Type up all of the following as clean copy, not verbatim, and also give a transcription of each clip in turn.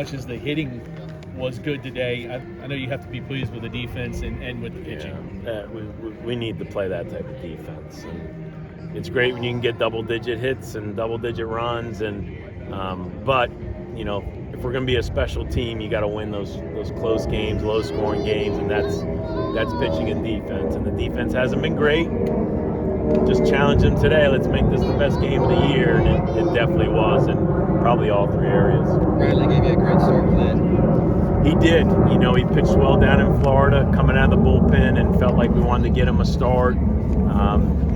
much as the hitting was good today, I know you have to be pleased with the defense and with the pitching. Yeah, we need to play that type of defense. And it's great when you can get double-digit hits and double-digit runs, but you know, if we're going to be a special team, you got to win those close games, low-scoring games, and that's pitching and defense. And the defense hasn't been great. Just challenge them today. Let's make this the best game of the year, and it definitely was in probably all three areas. Riley gave you a great start today. He did. You know, he pitched well down in Florida, coming out of the bullpen, and felt like we wanted to get him a start.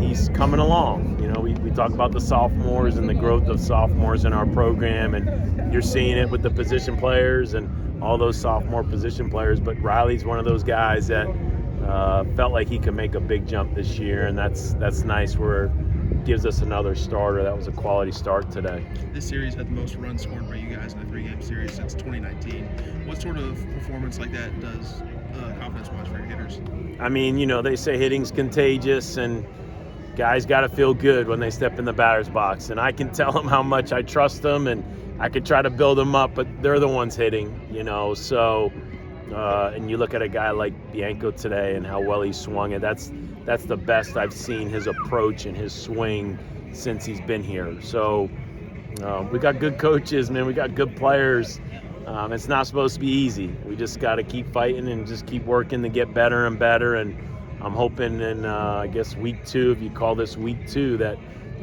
He's coming along. You know, we talk about the sophomores and the growth of sophomores in our program, and you're seeing it with the position players and all those sophomore position players. But Riley's one of those guys that felt like he could make a big jump this year, and that's nice. Where it gives us another starter. That was a quality start today. This series had the most runs scored by you guys in a 3-game series since 2019. What sort of performance like that does confidence-wise for your hitters? I mean, you know, they say hitting's contagious, and guys got to feel good when they step in the batter's box. And I can tell them how much I trust them, and I could try to build them up, but they're the ones hitting, you know. So, and you look at a guy like Bianco today and how well he swung it. That's the best I've seen his approach and his swing since he's been here. So we got good coaches, man. We got good players. It's not supposed to be easy. We just got to keep fighting and just keep working to get better and better. And I'm hoping in, I guess, week 2, if you call this week 2, that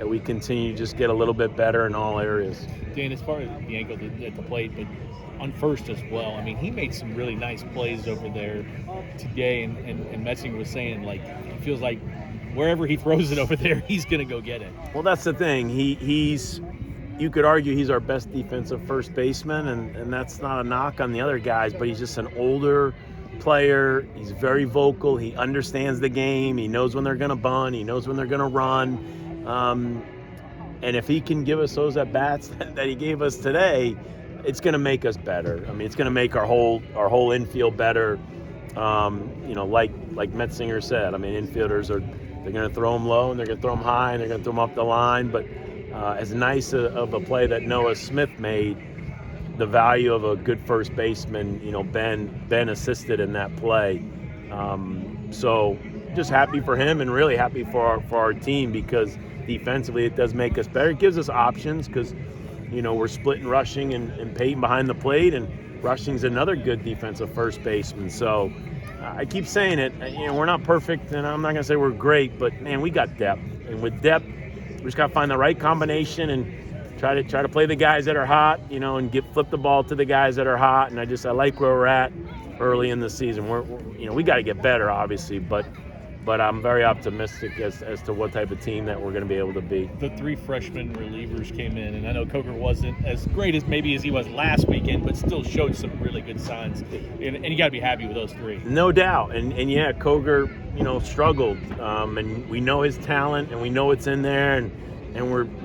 we continue to just get a little bit better in all areas. Dan, as far as Bianco at the plate, but on first as well, I mean, he made some really nice plays over there today, and Metzinger was saying, like, it feels like wherever he throws it over there, he's going to go get it. Well, that's the thing. You could argue he's our best defensive first baseman, and that's not a knock on the other guys, but he's just an older player. He's very vocal. He understands the game. He knows when they're going to bunt. He knows when they're going to run. And if he can give us those at-bats that he gave us today, it's going to make us better. I mean, it's going to make our whole infield better. You know, like Metzinger said, I mean, infielders they're going to throw them low, and they're going to throw them high, and they're going to throw them up the line. But as nice of a play that Noah Smith made, the value of a good first baseman, you know, Ben assisted in that play. So just happy for him, and really happy for our team, because defensively it does make us better. It gives us options, because, you know, we're splitting Rushing and Peyton behind the plate, and Rushing's another good defensive first baseman. So I keep saying it, you know, we're not perfect, and I'm not going to say we're great, but, man, we got depth. And with depth, we just got to find the right combination and try to play the guys that are hot, you know, and flip the ball to the guys that are hot. And I like where we're at early in the season. We're you know, we got to get better, obviously, but I'm very optimistic as to what type of team that we're going to be able to be. The 3 freshman relievers came in, and I know Coker wasn't as great as maybe as he was last weekend, but still showed some really good signs. And you got to be happy with those 3. No doubt. And yeah, Coker, you know, struggled. And we know his talent, and we know it's in there, and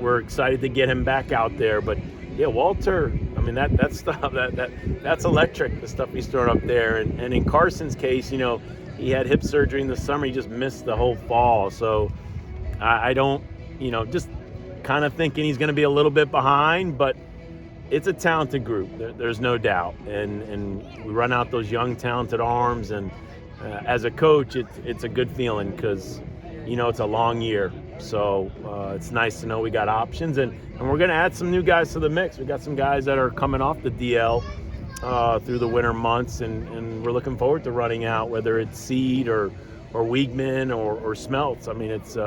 we're excited to get him back out there. But yeah, Walter, I mean, that stuff that's electric, the stuff he's throwing up there. And in Carson's case, you know, he had hip surgery in the summer. He just missed the whole fall. So I don't, you know, just kind of thinking he's going to be a little bit behind, but it's a talented group. There's no doubt. And we run out those young, talented arms. And as a coach, it's a good feeling, because, you know, it's a long year. So it's nice to know we got options. And we're going to add some new guys to the mix. We got some guys that are coming off the DL through the winter months, and we're looking forward to running out, whether it's Seed or Wiegman or Smeltz. I mean, it's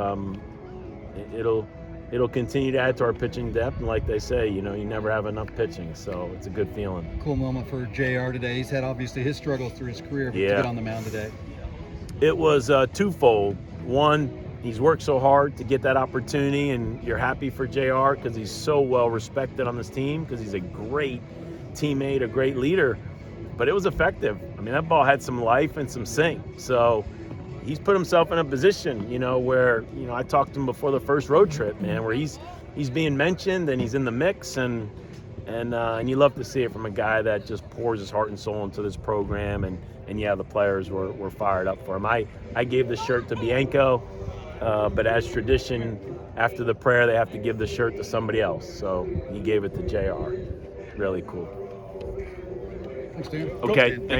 it'll continue to add to our pitching depth, and like they say, you know, you never have enough pitching, so it's a good feeling. Cool moment for JR today. He's had obviously his struggles through his career to get on the mound today. It was twofold. One, he's worked so hard to get that opportunity, and you're happy for JR because he's so well respected on this team, because he's a great teammate, a great leader, but it was effective. I mean, that ball had some life and some sink. So he's put himself in a position, you know, where, you know, I talked to him before the first road trip, man, where he's being mentioned and he's in the mix, and you love to see it from a guy that just pours his heart and soul into this program. And yeah, the players were fired up for him. I gave the shirt to Bianco, but as tradition, after the prayer, they have to give the shirt to somebody else. So he gave it to JR. Really cool. Thanks, Dan. Okay. Thank Thank